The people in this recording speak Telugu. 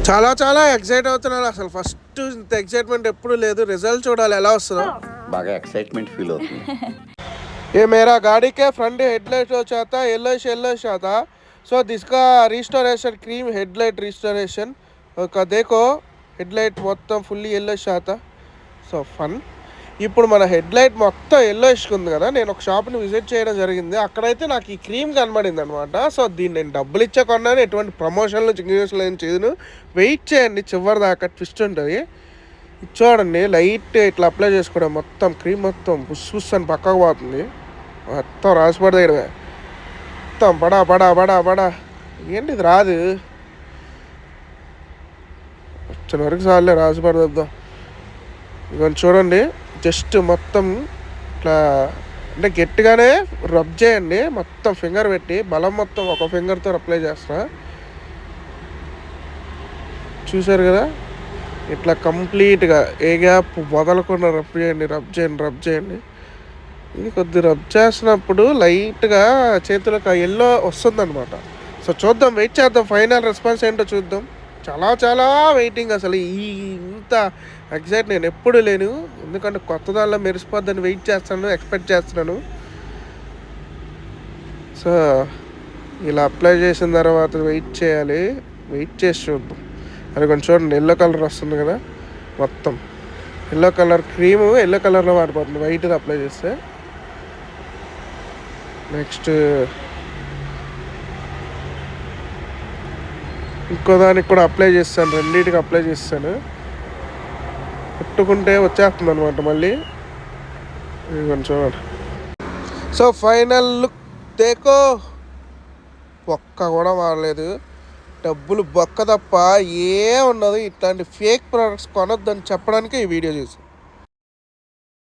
చాలా చాలా ఎక్సైట్ అవుతున్నాను. అసలు ఫస్ట్ ఇంత ఎక్సైట్మెంట్ ఎప్పుడు లేదు. రిజల్ట్ చూడాలి ఎలా వస్తుందో. బాగా ఎక్సైట్మెంట్ ఫీల్ అవుతుంది. ये मेरा गाड़ी के फ्रंट हेडलाइट हो जाता येलोइश आता सो जिसका रिस्टोरेशन क्रीम हेडलाइट रिस्टोरेशन का देखो हेडलाइट మొత్తం ఫుల్లీ ఎల్లోయిష్ आता సో ఫన్. ఇప్పుడు మన హెడ్లైట్ మొత్తం ఎల్లోయిష్గా ఉంది కదా. నేను ఒక షాప్ని విజిట్ చేయడం జరిగింది. అక్కడైతే నాకు ఈ క్రీమ్ కనబడింది అనమాట. సో దీన్ని నేను డబ్బులు ఇచ్చే కొన్నాను. ఎటువంటి ప్రమోషన్లు న్యూస్లు ఏం చేయను. వెయిట్ చేయండి, చివరి దాకా ట్విస్ట్ ఉంటుంది. చూడండి, లైట్ ఇట్లా అప్లై చేసుకోవడం, మొత్తం క్రీమ్ మొత్తం బుస్ బుస్ అని పక్కకు పోతుంది. మొత్తం రాసిపడి దగ్గరమే మొత్తం బడా బడా బడా బడా. ఏంటి ఇది రాదు, వచ్చిన వరకు చాలే రాసిపడదాం. ఇవన్నీ చూడండి, జస్ట్ మొత్తం ఇట్లా అంటే గట్టిగానే రబ్ చేయండి. మొత్తం ఫింగర్ పెట్టి బలం మొత్తం ఒక ఫింగర్తో అప్లై చేస్తా. చూసారు కదా, ఇట్లా కంప్లీట్గా ఏ గ్యాప్ వదలకుండా రబ్ చేయండి, రబ్ చేయండి, రబ్ చేయండి. ఇది కొద్ది రబ్ చేసినప్పుడు లైట్గా చేతులకు ఎల్లో వస్తుందన్నమాట. సో చూద్దాం, వెయిట్ చేద్దాం, ఫైనల్ రెస్పాన్స్ ఏంటో చూద్దాం. చాలా చాలా వెయిటింగ్. అసలు ఈ ఇంత ఎగ్జైట్ నేను ఎప్పుడు లేను, ఎందుకంటే కొత్త దానిలో మెరిసిపోద్దని వెయిట్ చేస్తాను, ఎక్స్పెక్ట్ చేస్తున్నాను. సో ఇలా అప్లై చేసిన తర్వాత వెయిట్ చేయాలి, వెయిట్ చేసి చూద్దాం. అది కొంచెం చూడండి, ఎల్లో కలర్ వస్తుంది కదా, మొత్తం ఎల్లో కలర్ క్రీము ఎల్లో కలర్లో మారిపోతుంది వైట్గా అప్లై చేస్తే. నెక్స్ట్ ఇంకో దానికి కూడా అప్లై చేస్తాను, రెండింటికి అప్లై చేస్తాను. పెట్టుకుంటే వచ్చేస్తుంది అనమాట మళ్ళీ. ఇది కొంచెం చూడండి. సో ఫైనల్ లుక్ దేకో, ఒక్క కూడా మారలేదు. డబ్బులు బొక్క తప్ప ఏ ఉండదు. ఇట్లాంటి ఫేక్ ప్రోడక్ట్స్ కొనొద్దని చెప్పడానికి ఈ వీడియో చేసి